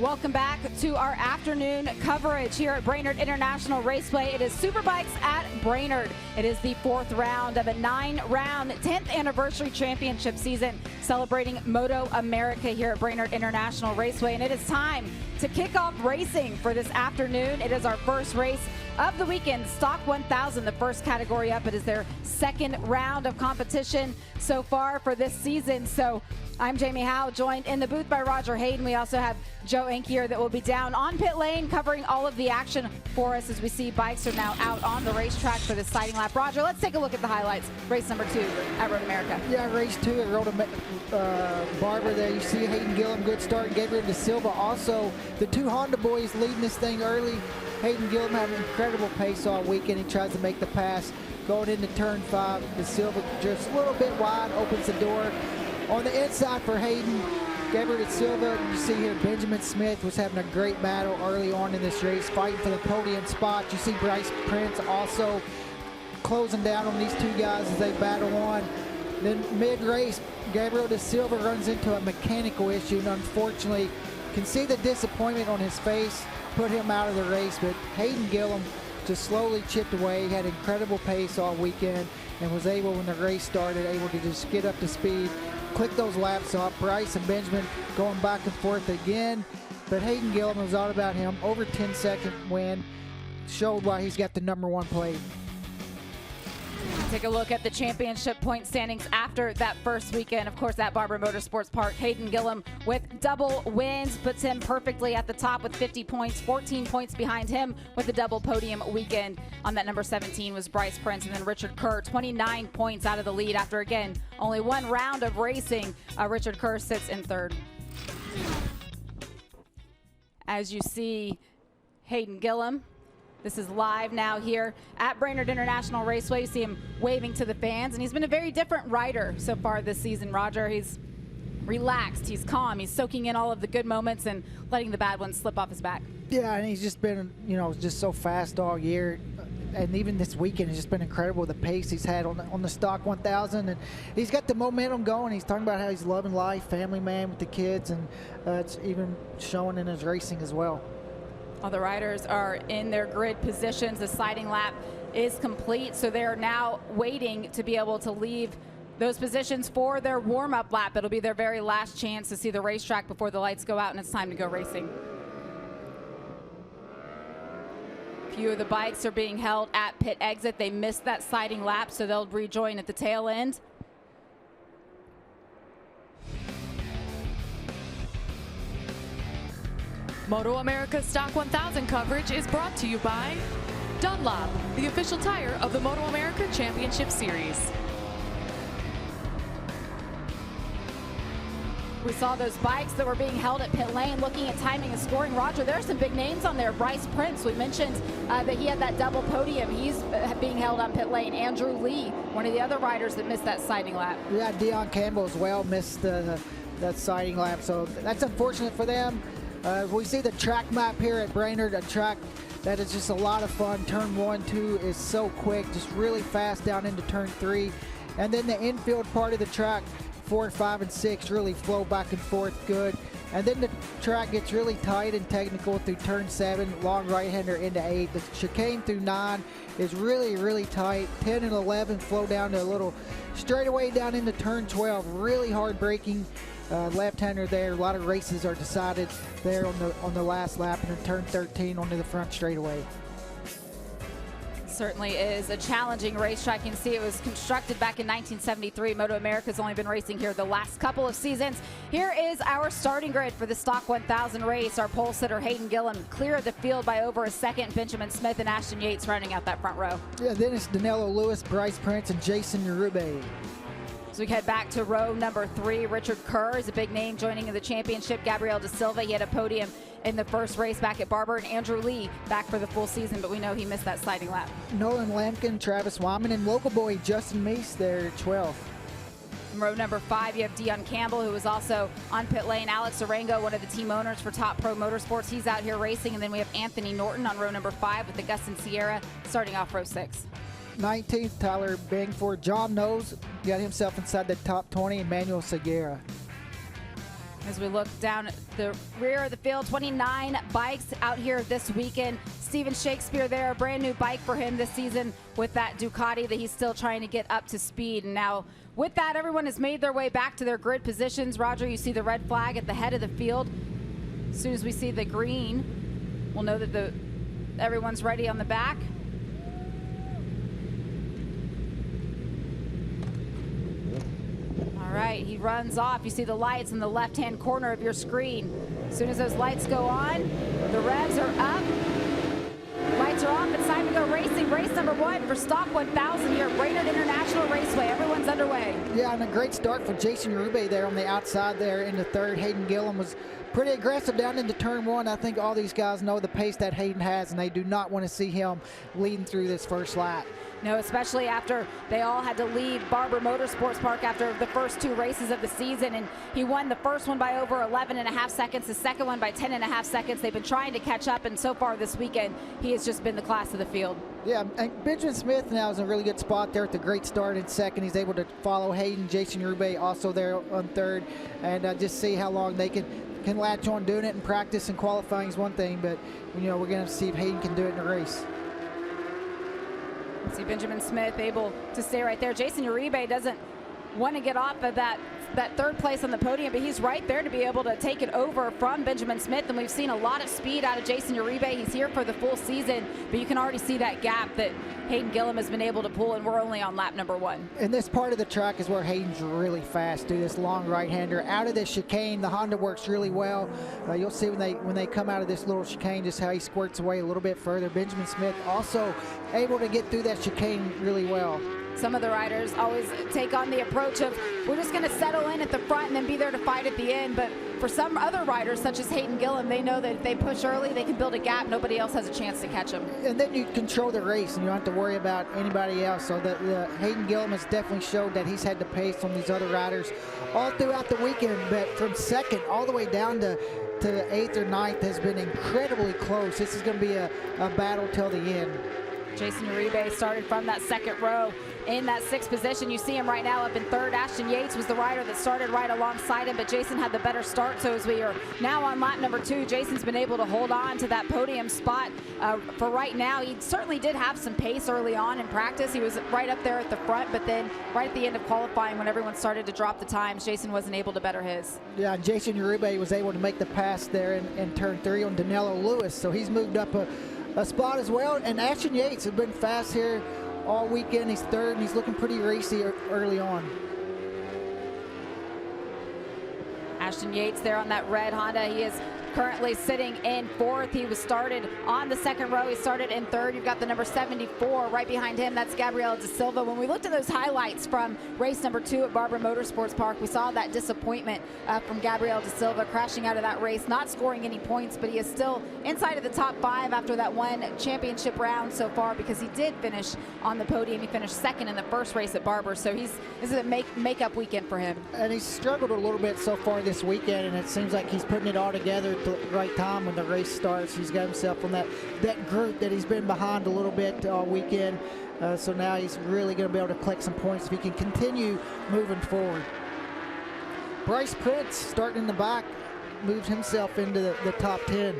Welcome back to our afternoon coverage here at Brainerd International Raceway. It is Superbikes at Brainerd. It is the 4th round of a 9-round 10th anniversary championship season celebrating MotoAmerica here at Brainerd International Raceway. And it is time to kick off racing for this afternoon. It is our first race of the weekend, Stock 1000, the first category up. It is their 2nd round of competition so far for this season. So I'm Jamie Howe, joined in the booth by Roger Hayden. We also have Joe Ankier that will be down on pit lane covering all of the action for us as we see bikes are now out on the racetrack for the sighting lap. Roger, let's take a look at the highlights. Race number 2 at MotoAmerica. Yeah, race 2 at Barber there. You see Hayden Gillum, good start. Gabriel De Silva also. The 2 Honda boys leading this thing early. Hayden Gillum had an incredible pace all weekend. He tries to make the pass going into turn 5. De Silva just a little bit wide, opens the door. On the inside for Hayden, Gabriel De Silva, you see here Benjamin Smith was having a great battle early on in this race, fighting for the podium spot. You see Bryce Prince also closing down on these 2 guys as they battle on. Then mid-race, Gabriel De Silva runs into a mechanical issue, and unfortunately, can see the disappointment on his face, put him out of the race. But Hayden Gillum just slowly chipped away, had incredible pace all weekend, and was able, when the race started, able to just get up to speed, click those laps off. Bryce and Benjamin going back and forth again, but Hayden Gillum, was all about him. Over 10-second win, showed why he's got the #1 plate. Take a look at the championship point standings after that first weekend. Of course, at Barber Motorsports Park, Hayden Gillum with double wins puts him perfectly at the top with 50 points, 14 points behind him with the double podium weekend. On that number 17 was Bryce Prince, and then Richard Kerr, 29 points out of the lead after, again, only 1 round of racing. Richard Kerr sits in 3rd. As you see, Hayden Gillum. This is live now here at Brainerd International Raceway. You see him waving to the fans, and he's been a very different rider so far this season, Roger. He's relaxed, he's calm, he's soaking in all of the good moments and letting the bad ones slip off his back. Yeah, and he's just been, just so fast all year. And even this weekend has just been incredible, the pace he's had on the Stock 1000. And he's got the momentum going. He's talking about how he's loving life, family man with the kids, and it's even showing in his racing as well. All the riders are in their grid positions. The sighting lap is complete, so they're now waiting to be able to leave those positions for their warm-up lap. It'll be their very last chance to see the racetrack before the lights go out and it's time to go racing. A few of the bikes are being held at pit exit. They missed that sighting lap, so they'll rejoin at the tail end. MotoAmerica Stock 1000 coverage is brought to you by Dunlop, the official tire of the MotoAmerica Championship Series. We saw those bikes that were being held at pit lane, looking at timing and scoring. Roger, there are some big names on there. Bryce Prince, we mentioned that he had that double podium. He's being held on pit lane. Andrew Lee, one of the other riders that missed that sighting lap. Yeah, Dion Campbell as well missed that sighting lap, so that's unfortunate for them. We see the track map here at Brainerd, a track that is just a lot of fun. Turn 1, 2 is so quick, just really fast down into turn 3. And then the infield part of the track, 4, 5, and 6 really flow back and forth good. And then the track gets really tight and technical through turn 7, long right-hander into 8. The chicane through 9 is really, really tight. 10 and 11 flow down to a little straightaway down into turn 12. Really hard braking. Left-hander there. A lot of races are decided there on the last lap, and then turn 13 onto the front straightaway. Certainly is a challenging racetrack. You can see it was constructed back in 1973. MotoAmerica's only been racing here the last couple of seasons. Here is our starting grid for the Stock 1000 race. Our pole sitter Hayden Gillum cleared the field by over a second. Benjamin Smith and Ashton Yates running out that front row. Yeah, then it's Danilo Lewis, Bryce Prince, and Jason Urube. So we head back to row number 3. Richard Kerr is a big name joining in the championship. Gabriel De Silva, he had a podium in the first race back at Barber, and Andrew Lee back for the full season, but we know he missed that sighting lap. Nolan Lampkin, Travis Wyman, and local boy Justin Meese there, 12th. In row number 5, you have Dion Campbell, who was also on pit lane. Alex Arango, one of the team owners for Top Pro Motorsports, he's out here racing. And then we have Anthony Norton on row number 5 with the Gus and Sierra starting off row 6. 19th, Tyler Bangford. John Knowles got himself inside the top 20, Emmanuel Segura. As we look down at the rear of the field, 29 bikes out here this weekend. Steven Shakespeare there, a brand new bike for him this season with that Ducati that he's still trying to get up to speed. And now with that, everyone has made their way back to their grid positions. Roger, you see the red flag at the head of the field. As soon as we see the green, we'll know that everyone's ready on the back. All right, he runs off. You see the lights in the left-hand corner of your screen. As soon as those lights go on, the revs are up. Lights are off. It's time to go racing. Race number 1 for Stock 1000 here at Brainerd International Raceway. Everyone's underway. Yeah, and a great start for Jason Uribe there on the outside there in the third. Hayden Gillum was pretty aggressive down into turn 1. I think all these guys know the pace that Hayden has, and they do not want to see him leading through this first lap. No, especially after they all had to leave Barber Motorsports Park after the first 2 races of the season. And he won the first one by over 11.5 seconds, the second one by 10.5 seconds. They've been trying to catch up, and so far this weekend, he has just been the class of the field. Yeah, and Benjamin Smith now is in a really good spot there at the great start in second. He's able to follow Hayden. Jason Uribe also there on third, and just see how long they can latch on. Doing it in practice and qualifying is one thing, but we're going to see if Hayden can do it in the race. See Benjamin Smith able to stay right there. Jason Uribe doesn't want to get off of that third place on the podium, but he's right there to be able to take it over from Benjamin Smith. And we've seen a lot of speed out of Jason Uribe. He's here for the full season, but you can already see that gap that Hayden Gillum has been able to pull, and we're only on lap number 1. And this part of the track is where Hayden's really fast. Do this long right-hander out of this chicane. The Honda works really well. You'll see when they come out of this little chicane just how he squirts away a little bit further. Benjamin Smith also able to get through that chicane really well. Some of the riders always take on the approach of, we're just going to settle in at the front and then be there to fight at the end. But for some other riders, such as Hayden Gillum, they know that if they push early, they can build a gap. Nobody else has a chance to catch them. And then you control the race, and you don't have to worry about anybody else. So Hayden Gillum has definitely showed that he's had the pace on these other riders all throughout the weekend. But from second all the way down to the 8th or 9th has been incredibly close. This is going to be a battle till the end. Jason Uribe started from that second row in that 6th position. You see him right now up in 3rd. Ashton Yates was the rider that started right alongside him, but Jason had the better start. So as we are now on lap number 2, Jason's been able to hold on to that podium spot for right now. He certainly did have some pace early on in practice. He was right up there at the front, but then right at the end of qualifying, when everyone started to drop the times, Jason wasn't able to better his. Yeah, and Jason Uribe was able to make the pass there in turn 3 on Danilo Lewis, so he's moved up a spot as well. And Ashton Yates has been fast here all weekend. He's 3rd, and he's looking pretty racy early on. Ashton Yates there on that red Honda. He is currently sitting in 4th. He was started on the 2nd row. He started in 3rd. You've got the number 74 right behind him. That's Gabriel Da Silva. When we looked at those highlights from race number 2 at Barber Motorsports Park, we saw that disappointment from Gabriel Da Silva crashing out of that race, not scoring any points, but he is still inside of the top 5 after that one championship round so far, because he did finish on the podium. He finished 2nd in the first race at Barber, so this is a make-up weekend for him. And he's struggled a little bit so far this weekend, and it seems like he's putting it all together at the right time when the race starts. He's got himself on that group that he's been behind a little bit all weekend. So now he's really going to be able to collect some points if he can continue moving forward. Bryce Prince, starting in the back, moved himself into the top 10.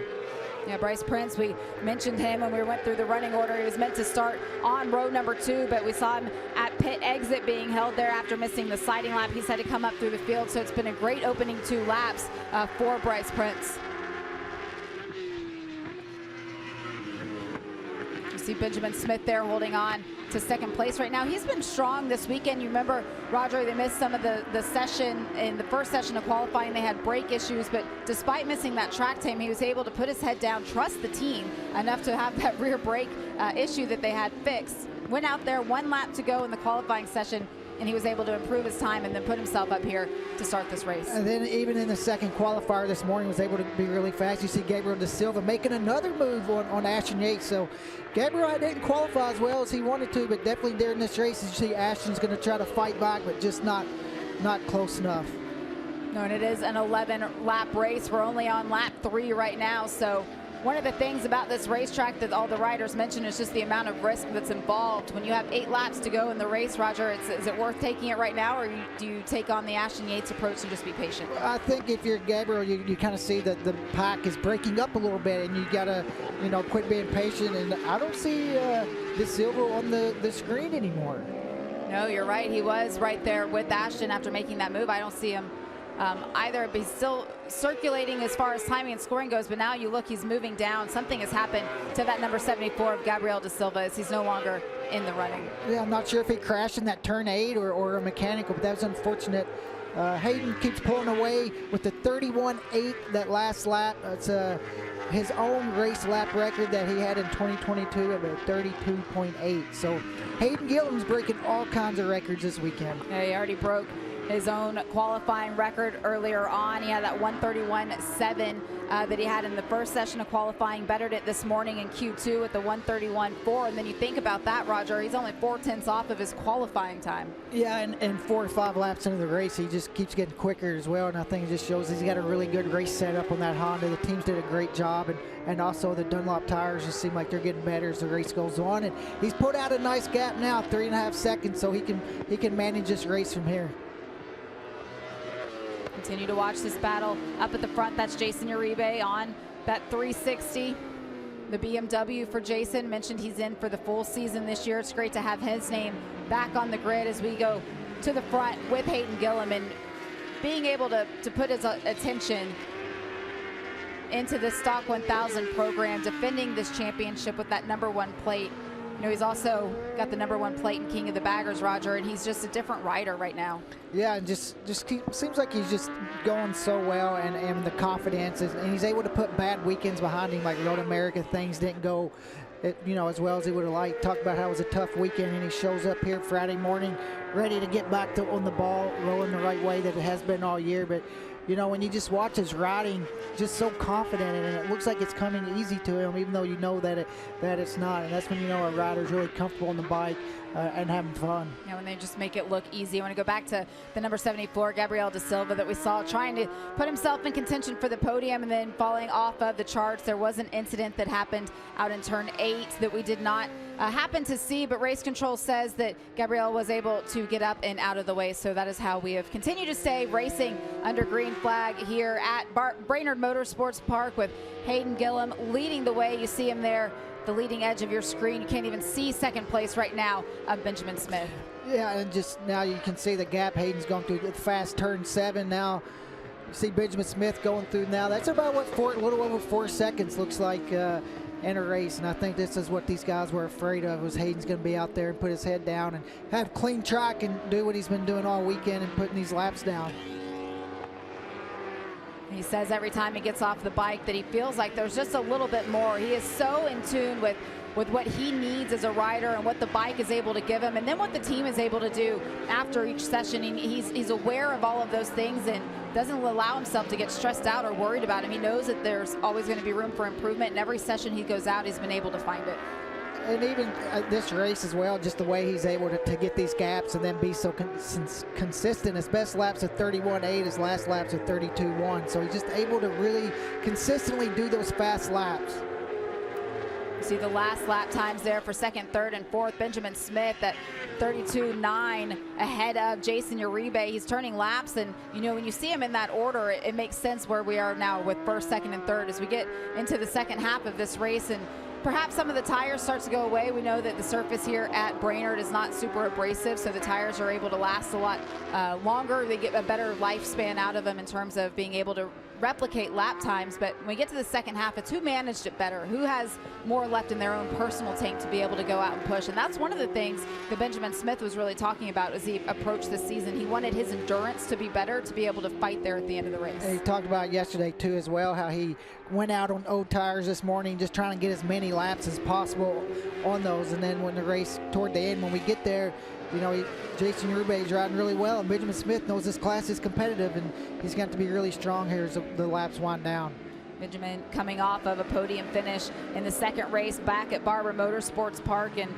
Yeah, Bryce Prince, we mentioned him when we went through the running order. He was meant to start on row number 2, but we saw him at pit exit being held there after missing the sighting lap. He's had to come up through the field, so it's been a great opening 2 laps for Bryce Prince. You see Benjamin Smith there holding on to 2nd place right now. He's been strong this weekend. You remember, Roger, they missed some of the session in the first session of qualifying. They had brake issues, but despite missing that track time, he was able to put his head down, trust the team enough to have that rear brake issue that they had fixed. Went out there, 1 lap to go in the qualifying session, and he was able to improve his time and then put himself up here to start this race. And then even in the 2nd qualifier this morning, was able to be really fast. You see Gabriel Da Silva making another move on Ashton Yates. So Gabriel didn't qualify as well as he wanted to, but definitely during this race, you see Ashton's going to try to fight back, but just not close enough. No, and it is an 11-lap race. We're only on lap 3 right now, so one of the things about this racetrack that all the riders mention is just the amount of risk that's involved. When you have 8 laps to go in the race, Roger, is it worth taking it right now, or do you take on the Ashton Yates approach and just be patient? I think if you're Gabriel, you kind of see that the pack is breaking up a little bit, and you got to, quit being patient. And I don't see De Silva on the screen anymore. No, you're right. He was right there with Ashton after making that move. I don't see him either, but he's still circulating as far as timing and scoring goes, but now you look, he's moving down. Something has happened to that number 74 of Gabriel De Silva as he's no longer in the running. Yeah, I'm not sure if he crashed in that turn 8 or a mechanical, but that was unfortunate. Hayden keeps pulling away with the 31.8 that last lap. It's his own race lap record that he had in 2022 of a 32.8. So Hayden Gillum's breaking all kinds of records this weekend. Yeah, he already broke his own qualifying record earlier on. He had that 131.7 that he had in the first session of qualifying, bettered it this morning in Q2 with the 131.4. And then you think about that, Roger, he's only 0.4 off of his qualifying time. Yeah, and 4 or 5 laps into the race, he just keeps getting quicker as well. And I think it just shows he's got a really good race setup on that Honda. The teams did a great job, and also the Dunlop tires just seem like they're getting better as the race goes on. And he's put out a nice gap now, 3.5 seconds, so he can manage this race from here. Continue to watch this battle. Up at the front, that's Jason Uribe on that 360. The BMW for Jason, mentioned he's in for the full season this year. It's great to have his name back on the grid as we go to the front with Hayden Gillum, and being able to put his attention into the Stock 1000 program, defending this championship with that #1 plate. He's also got the #1 plate in King of the Baggers, Roger, and he's just a different rider right now. Yeah, and just seems like he's just going so well, and the confidence is, and he's able to put bad weekends behind him, like MotoAmerica. Things didn't go, as well as he would have liked. Talked about how it was a tough weekend, and he shows up here Friday morning ready to get back on the ball, rolling the right way that it has been all year. But when you just watch his riding, just so confident, and it looks like it's coming easy to him, even though that it's not. And that's when a rider's really comfortable on the bike and having fun. Yeah, when they just make it look easy. I want to go back to the number 74, Gabriel De Silva, that we saw trying to put himself in contention for the podium and then falling off of the charts. There was an incident that happened out in turn 8 that we did not happen to see, but race control says that Gabriel was able to get up and out of the way. So that is how we have continued to stay racing under green flag here at Brainerd Motorsports Park, with Hayden Gillum leading the way. You see him there, the leading edge of your screen. You can't even see second place right now of Benjamin Smith. Yeah, and just now you can see the gap Hayden's going through the fast turn 7 now. You see Benjamin Smith going through now. That's about a little over 4 seconds looks like in a race, and I think this is what these guys were afraid of, was Hayden's going to be out there and put his head down and have clean track and do what he's been doing all weekend and putting these laps down. He says every time he gets off the bike that he feels like there's just a little bit more. He is so in tune with what he needs as a rider and what the bike is able to give him, and then what the team is able to do after each session. He's aware of all of those things and doesn't allow himself to get stressed out or worried about him. He knows that there's always going to be room for improvement, and every session he goes out, he's been able to find it. And even this race as well, just the way he's able to get these gaps and then be so consistent. His best laps are 31.8, his last laps are 32.1. So he's just able to really consistently do those fast laps. You see the last lap times there for second, third, and fourth. Benjamin Smith at 32.9 ahead of Jason Uribe. He's turning laps, and when you see him in that order, it makes sense where we are now with first, second, and third as we get into the second half of this race. And perhaps some of the tires start to go away. We know that the surface here at Brainerd is not super abrasive, so the tires are able to last a lot longer. They get a better lifespan out of them in terms of being able to replicate lap times. But when we get to the second half, it's who managed it better, who has more left in their own personal tank to be able to go out and push. And that's one of the things that Benjamin Smith was really talking about as he approached this season. He wanted his endurance to be better, to be able to fight there at the end of the race. And he talked about yesterday too as well, how he went out on old tires this morning, just trying to get as many laps as possible on those. And then when the race toward the end, when we get there, Jason Uribe is riding really well, and Benjamin Smith knows this class is competitive, and he's got to be really strong here as the laps wind down. Benjamin coming off of a podium finish in the second race back at Barber Motorsports Park, and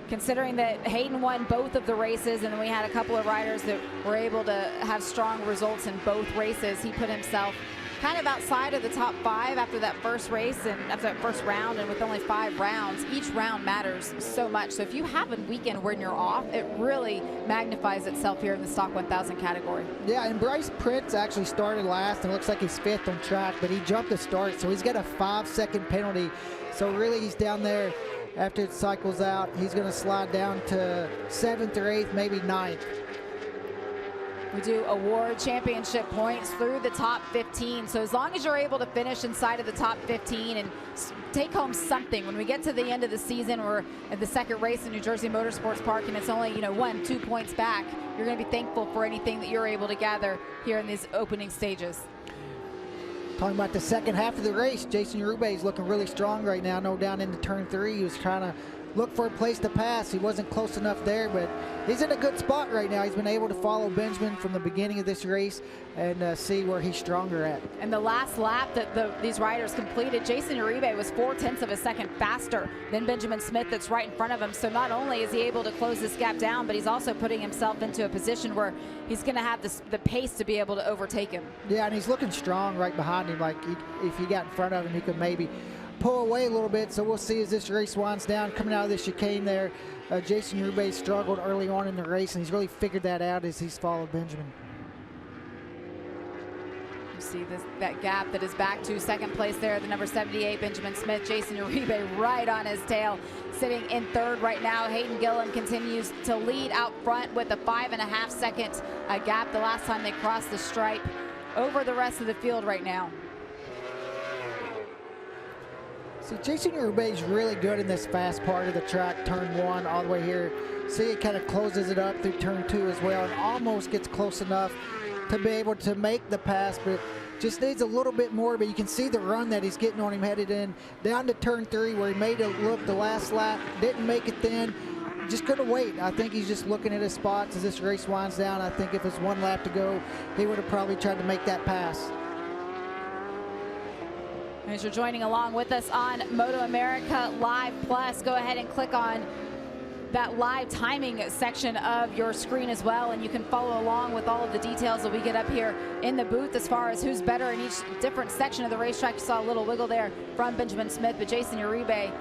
considering that Hayden won both of the races, and then we had a couple of riders that were able to have strong results in both races, he put himself kind of outside of the top 5 after that first race and after that first round, and with only 5 rounds, each round matters so much. So if you have a weekend when you're off, it really magnifies itself here in the Stock 1000 category. Yeah, and Bryce Prince actually started last, and it looks like he's 5th on track, but he jumped the start, so he's got a 5-second penalty. So really he's down there after it cycles out. He's going to slide down to 7th or 8th, maybe 9th. We do award championship points through the top 15. So as long as you're able to finish inside of the top 15 and take home something, when we get to the end of the season or at the second race in New Jersey Motorsports Park and it's only 1-2 points back, you're going to be thankful for anything that you're able to gather here in these opening stages. Talking about the second half of the race, Jason Urube is looking really strong right now. No, down into turn 3, he was trying to look for a place to pass. He wasn't close enough there, but he's in a good spot right now. He's been able to follow Benjamin from the beginning of this race and see where he's stronger at. And the last lap that these riders completed, Jason Uribe was 0.4 of a second faster than Benjamin Smith that's right in front of him. So not only is he able to close this gap down, but he's also putting himself into a position where he's going to have the pace to be able to overtake him. Yeah, and he's looking strong right behind him. Like if he got in front of him, he could maybe pull away a little bit. So we'll see as this race winds down. Coming out of the chicane there, Jason Uribe struggled early on in the race, and he's really figured that out as he's followed Benjamin. You see that gap that is back to second place there, the number 78, Benjamin Smith. Jason Uribe right on his tail, sitting in 3rd right now. Hayden Gillim continues to lead out front with a 5.5 second gap the last time they crossed the stripe over the rest of the field right now. See, Jason Uribe is really good in this fast part of the track, turn 1 all the way here. See, it kind of closes it up through turn 2 as well and almost gets close enough to be able to make the pass, but just needs a little bit more. But you can see the run that he's getting on him headed in down to turn 3 where he made it look the last lap, didn't make it then. Just couldn't wait. I think he's just looking at his spots as this race winds down. I think if it's 1 lap to go, he would have probably tried to make that pass. As you're joining along with us on MotoAmerica Live Plus, go ahead and click on that live timing section of your screen as well, and you can follow along with all of the details that we get up here in the booth as far as who's better in each different section of the racetrack. You saw a little wiggle there from Benjamin Smith, but Jason Uribe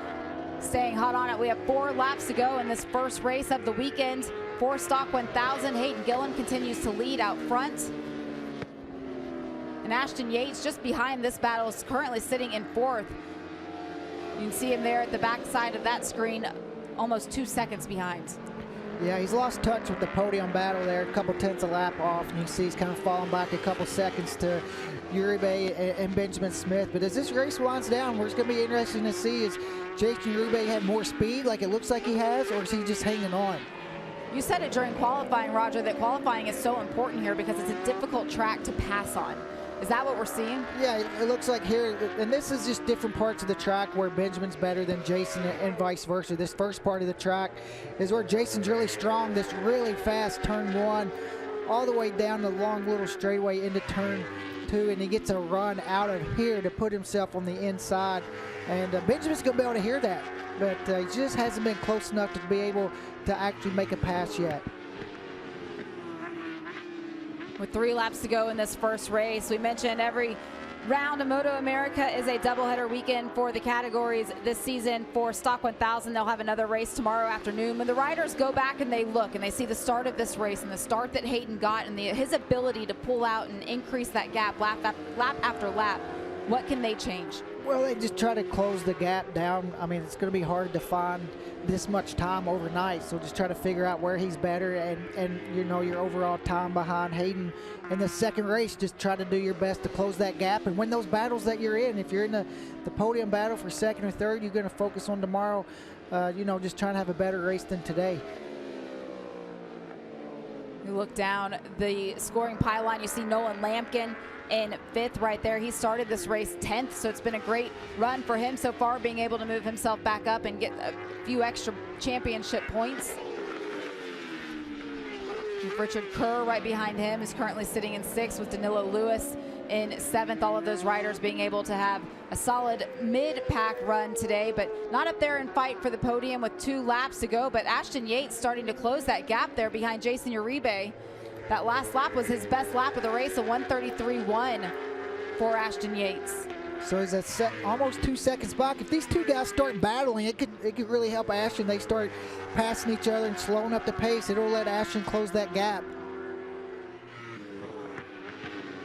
staying hot on it. We have 4 laps to go in this first race of the weekend for Stock 1000. Hayden Gillim continues to lead out front. And Ashton Yates just behind this battle is currently sitting in 4th. You can see him there at the back side of that screen, almost 2 seconds behind. Yeah, he's lost touch with the podium battle there, a couple tenths a lap off, and you see he's kind of falling back a couple seconds to Uribe and Benjamin Smith. But as this race winds down, what's going to be interesting to see is Jason Uribe had more speed like it looks like he has, or is he just hanging on? You said it during qualifying, Roger, that qualifying is so important here because it's a difficult track to pass on. Is that what we're seeing? Yeah, it looks like here, and this is just different parts of the track where Benjamin's better than Jason and vice versa. This first part of the track is where Jason's really strong, this really fast turn 1, all the way down the long little straightaway into turn 2, and he gets a run out of here to put himself on the inside. And Benjamin's going to be able to hear that, but he just hasn't been close enough to be able to actually make a pass yet. With 3 laps to go in this first race, we mentioned every round of MotoAmerica is a doubleheader weekend for the categories this season. For Stock 1000, they'll have another race tomorrow afternoon. When the riders go back and they look and they see the start of this race and the start that Hayden got and his ability to pull out and increase that gap lap after lap, what can they change? Well, they just try to close the gap down. I mean, it's going to be hard to find this much time overnight, so just try to figure out where he's better and you know, your overall time behind Hayden in the second race. Just try to do your best to close that gap and win those battles that you're in. If you're in the podium battle for second or third, you're going to focus on tomorrow, you know, just trying to have a better race than today. You look down the scoring pylon, you see Nolan Lampkin in 5th right there. He started this race 10th, so it's been a great run for him so far, being able to move himself back up and get a few extra championship points. Richard Kerr right behind him is currently sitting in 6th, with Danilo Lewis in 7th. All of those riders being able to have a solid mid-pack run today, but not up there in fight for the podium with 2 laps to go. But Ashton Yates starting to close that gap there behind Jason Uribe. That last lap was his best lap of the race, a 1:33.1. for Ashton Yates. So he's at almost 2 seconds back. If these two guys start battling, it could really help Ashton. They start passing each other and slowing up the pace. It'll let Ashton close that gap.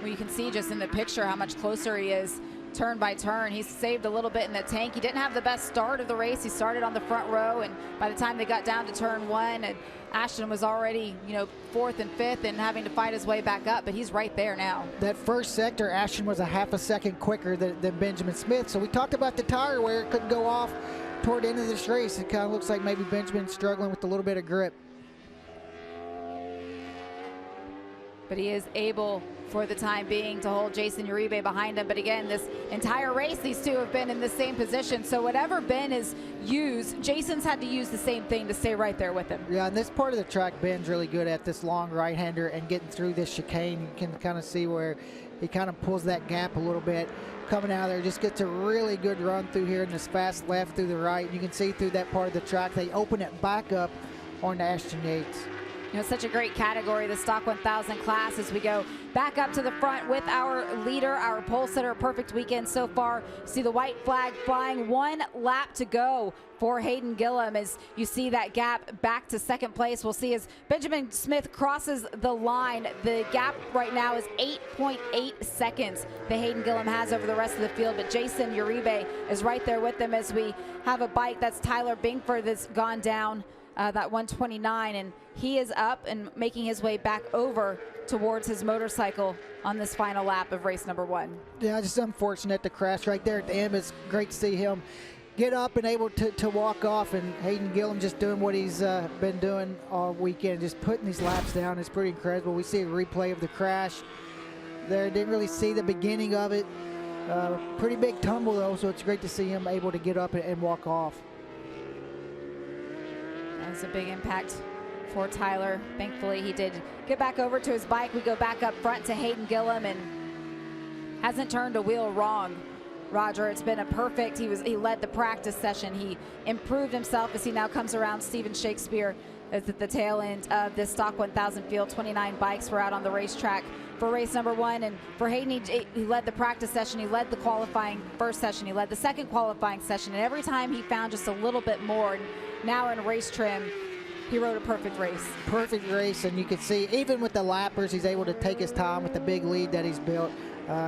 Well, you can see just in the picture how much closer he is turn by turn. He's saved a little bit in the tank. He didn't have the best start of the race. He started on the front row, and by the time they got down to turn 1, and Ashton was already, 4th and 5th and having to fight his way back up, but he's right there now. That first sector, Ashton was a half a second quicker than Benjamin Smith. So we talked about the tire where it couldn't go off toward the end of this race. It kind of looks like maybe Benjamin's struggling with a little bit of grip. But he is able, for the time being, to hold Jason Uribe behind him. But again, this entire race, these two have been in the same position. So whatever Ben has used, Jason's had to use the same thing to stay right there with him. Yeah, and this part of the track, Ben's really good at this long right-hander and getting through this chicane. You can kind of see where he kind of pulls that gap a little bit. Coming out of there, just gets a really good run through here in this fast left through the right. You can see through that part of the track, they open it back up on Ashton Yates. Such a great category, the Stock 1000 class, as we go back up to the front with our leader, our pole sitter. Perfect weekend so far. See the white flag flying, 1 lap to go for Hayden Gillum. As you see that gap back to second place, we'll see as Benjamin Smith crosses the line. The gap right now is 8.8 seconds that Hayden Gillum has over the rest of the field, but Jason Uribe is right there with them as we have a bike. That's Tyler Bingford that's gone down that 129, and he is up and making his way back over towards his motorcycle on this final lap of race number 1. Yeah, just unfortunate the crash right there at the end. It's great to see him get up and able to walk off, and Hayden Gillum just doing what he's been doing all weekend, just putting these laps down. It's pretty incredible. We see a replay of the crash there. Didn't really see the beginning of it. Pretty big tumble though, so it's great to see him able to get up and walk off. That's a big impact for Tyler. Thankfully, he did get back over to his bike. We go back up front to Hayden Gillum, and hasn't turned a wheel wrong. Roger, it's been a perfect, he led the practice session. He improved himself as he now comes around Stephen Shakespeare is at the tail end of this Stock 1000 field. 29 bikes were out on the racetrack for race number 1, and for Hayden, he led the practice session, he led the qualifying first session, he led the second qualifying session, and every time he found just a little bit more. And now in race trim, he rode a perfect race. Perfect race, and you can see even with the lappers, he's able to take his time with the big lead that he's built.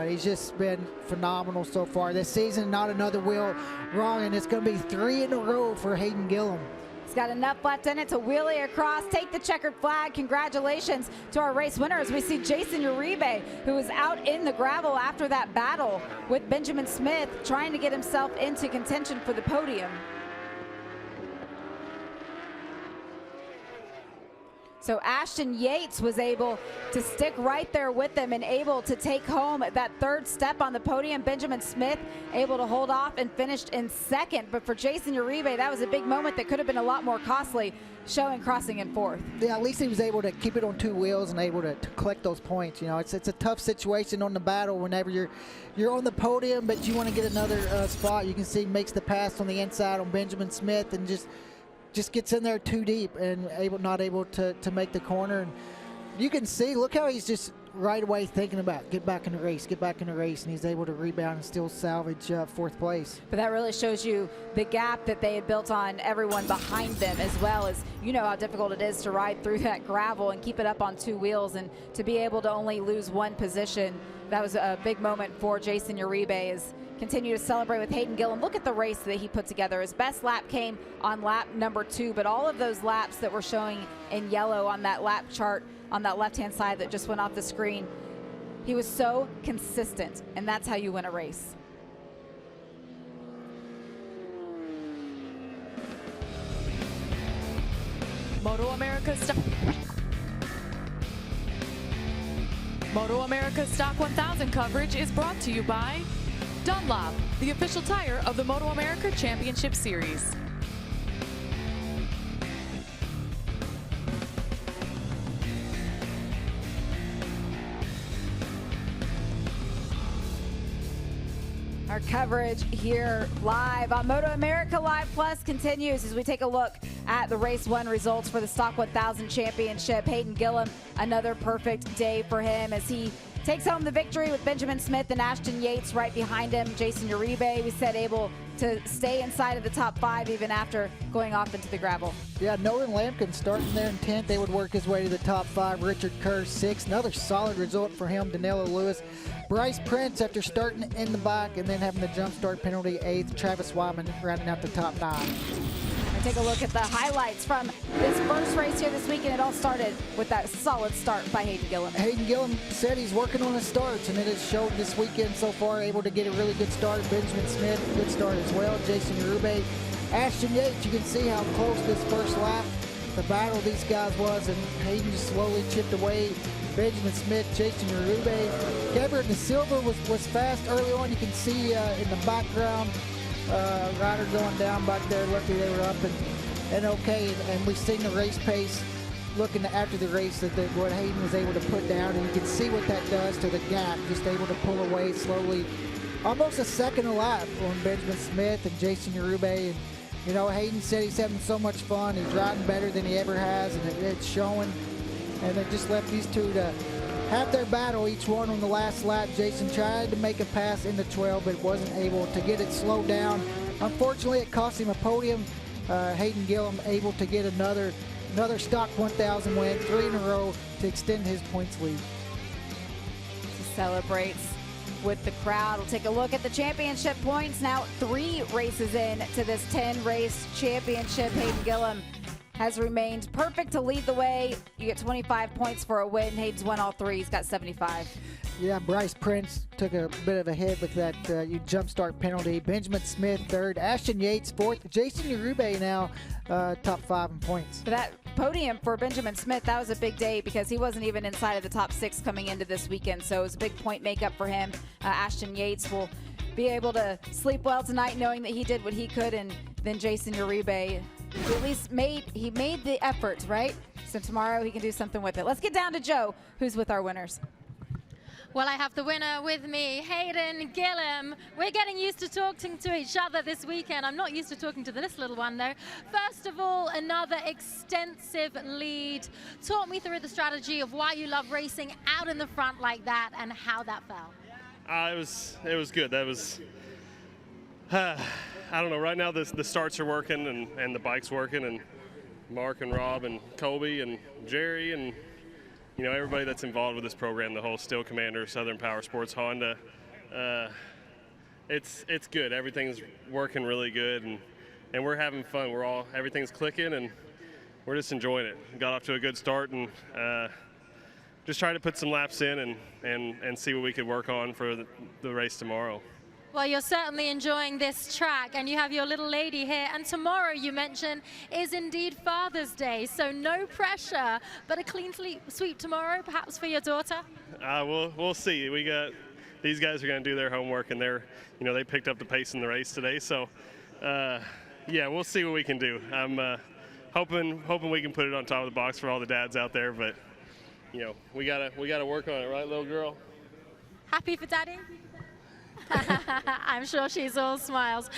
He's just been phenomenal so far this season. Not another wheel wrong, and it's going to be 3 in a row for Hayden Gillum. He's got enough left in it to wheelie across, take the checkered flag. Congratulations to our race winner as we see Jason Uribe, who was out in the gravel after that battle with Benjamin Smith, trying to get himself into contention for the podium. So Ashton Yates was able to stick right there with them and able to take home that 3rd step on the podium. Benjamin Smith able to hold off and finished in 2nd. But for Jason Uribe, that was a big moment that could have been a lot more costly, showing crossing in 4th. Yeah, at least he was able to keep it on 2 wheels and able to collect those points. It's a tough situation on the battle whenever you're on the podium, but you want to get another spot. You can see he makes the pass on the inside on Benjamin Smith and just gets in there too deep and not able to make the corner. And you can see, look how he's just right away thinking about get back in the race, and he's able to rebound and still salvage 4th place. But that really shows you the gap that they had built on everyone behind them, as well as how difficult it is to ride through that gravel and keep it up on 2 wheels, and to be able to only lose 1 position. That was a big moment for Jason Uribe. As continue to celebrate with Hayden Gillum. Look at the race that he put together. His best lap came on lap number 2, but all of those laps that were showing in yellow on that lap chart on that left-hand side that just went off the screen, he was so consistent, and that's how you win a race. MotoAmerica Stock 1000 coverage is brought to you by Dunlop, the official tire of the MotoAmerica Championship Series. Our coverage here live on MotoAmerica Live Plus continues as we take a look at the race 1 results for the Stock 1000 Championship. Hayden Gillum, another perfect day for him as he takes home the victory with Benjamin Smith and Ashton Yates right behind him. Jason Uribe, we said, able to stay inside of the top 5 even after going off into the gravel. Yeah, Nolan Lampkin starting there in 10th. They would work his way to the top 5. Richard Kerr 6th. Another solid result for him. Danilo Lewis. Bryce Prince, after starting in the back and then having the jump start penalty, 8th. Travis Wyman rounding out the top 9. Take a look at the highlights from this first race here this weekend. It all started with that solid start by Hayden Gillum. Hayden Gillum said he's working on his starts, and it has showed this weekend so far, able to get a really good start. Benjamin Smith, good start as well. Jason Uribe, Ashton Yates, you can see how close this first lap, the battle these guys was, and Hayden just slowly chipped away. Benjamin Smith, Jason Uribe. Gabriel De Silva was fast early on. You can see in the background, rider going down back there. Lucky they were up and okay, and we've seen the race pace looking after the race that what Hayden was able to put down, and you can see what that does to the gap, just able to pull away slowly, almost a second a lap on Benjamin Smith and Jason Uribe. And you know, Hayden said he's having so much fun, he's riding better than he ever has, and it's showing. And they just left these two to have their battle, each one on the last lap. Jason tried to make a pass into 12, but wasn't able to get it slowed down. Unfortunately, it cost him a podium. Hayden Gillum able to get another stock 1000 win, 3 in a row to extend his points lead. He celebrates with the crowd. We'll take a look at the championship points. Now 3 races in to this 10-race championship. Hayden Gillum has remained perfect to lead the way. You get 25 points for a win. Hayden's won all 3. He's got 75. Yeah, Bryce Prince took a bit of a hit with that jump start penalty. Benjamin Smith 3rd, Ashton Yates 4th, Jason Uribe now top 5 in points. For that podium for Benjamin Smith, that was a big day because he wasn't even inside of the top 6 coming into this weekend, so it was a big point makeup for him. Ashton Yates will be able to sleep well tonight knowing that he did what he could, and then Jason Uribe at least made the effort, right? So tomorrow he can do something with it. Let's get down to Joe, who's with our winners. Well, I have the winner with me, Hayden Gillum. We're getting used to talking to each other this weekend. I'm not used to talking to this little one, though. First of all, another extensive lead. Talk me through the strategy of why you love racing out in the front like that and how that felt. It was good. That was, I don't know, right now the starts are working and the bike's working, and Mark and Rob and Colby and Jerry and you know, everybody that's involved with this program, the whole Steel Commander, Southern Power Sports, Honda, it's good. Everything's working really good, and we're having fun. Everything's clicking, and we're just enjoying it. Got off to a good start, and just trying to put some laps in and see what we could work on for the race tomorrow. Well, you're certainly enjoying this track, and you have your little lady here. And tomorrow, you mentioned, is indeed Father's Day, so no pressure, but a clean sweep tomorrow, perhaps for your daughter. We'll see. These guys are going to do their homework, and they picked up the pace in the race today. So, yeah, we'll see what we can do. I'm hoping we can put it on top of the box for all the dads out there, but you know, we gotta work on it, right, little girl? Happy for Daddy? I'm sure she's all smiles.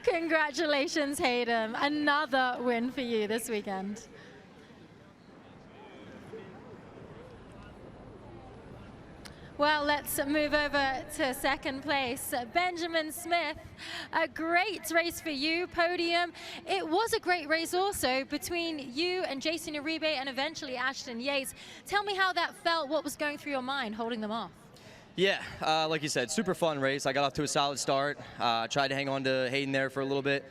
Congratulations, Hayden. Another win for you this weekend. Well, let's move over to second place. Benjamin Smith, a great race for you, podium. It was a great race also between you and Jason Uribe and eventually Ashton Yates. Tell me how that felt, what was going through your mind holding them off? Yeah, like you said, super fun race. I got off to a solid start. Tried to hang on to Hayden there for a little bit.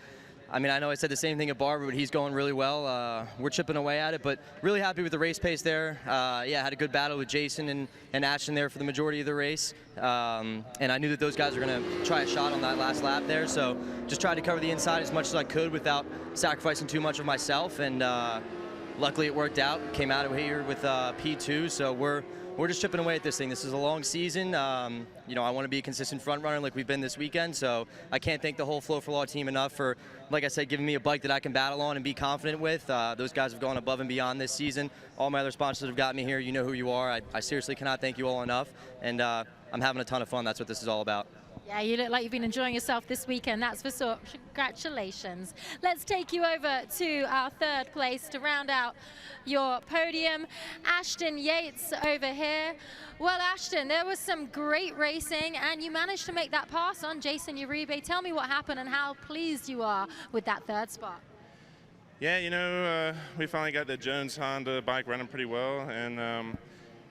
I mean, I know I said the same thing at Barber, but he's going really well. We're chipping away at it, but really happy with the race pace there. Yeah, had a good battle with Jason and Ashton there for the majority of the race. And I knew that those guys were going to try a shot on that last lap there, so just tried to cover the inside as much as I could without sacrificing too much of myself. And luckily it worked out. Came out of here with P2, so we're just chipping away at this thing. This is a long season. You know, I want to be a consistent front runner like we've been this weekend, so I can't thank the whole Flow for Law team enough for, like I said, giving me a bike that I can battle on and be confident with. Those guys have gone above and beyond this season. All my other sponsors have got me here. You know who you are. I seriously cannot thank you all enough, and I'm having a ton of fun. That's what this is all about. Yeah, you look like you've been enjoying yourself this weekend, that's for sure. Congratulations. Let's take you over to our third place to round out your podium. Ashton Yates over here. Well, Ashton, there was some great racing, and you managed to make that pass on Jason Uribe. Tell me what happened and how pleased you are with that third spot. Yeah, you know, we finally got the Jones Honda bike running pretty well, and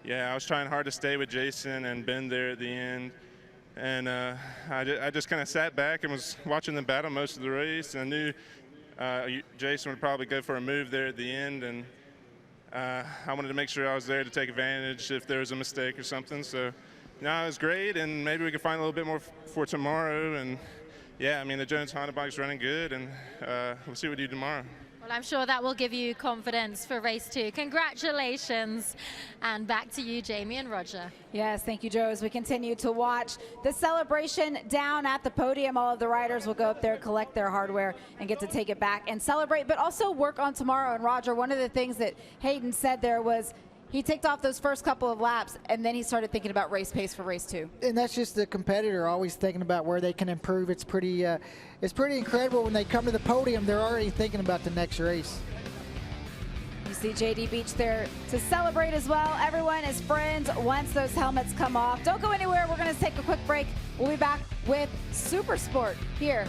yeah, I was trying hard to stay with Jason and bend there at the end. And I just kind of sat back and was watching them battle most of the race. And I knew Jason would probably go for a move there at the end. And I wanted to make sure I was there to take advantage if there was a mistake or something. So, no, it was great. And maybe we could find a little bit more for tomorrow. And, yeah, I mean, the Jones Honda bike's running good. And we'll see what we do tomorrow. Well, I'm sure that will give you confidence for race 2. Congratulations. And back to you, Jamie and Roger. Yes, thank you, Joe. As we continue to watch the celebration down at the podium, all of the riders will go up there, collect their hardware, and get to take it back and celebrate, but also work on tomorrow. And Roger, one of the things that Hayden said there was he ticked off those first couple of laps, and then he started thinking about race pace for race 2. And that's just the competitor always thinking about where they can improve. It's pretty incredible when they come to the podium. They're already thinking about the next race. You see JD Beach there to celebrate as well. Everyone is friends once those helmets come off. Don't go anywhere. We're going to take a quick break. We'll be back with Super Sport here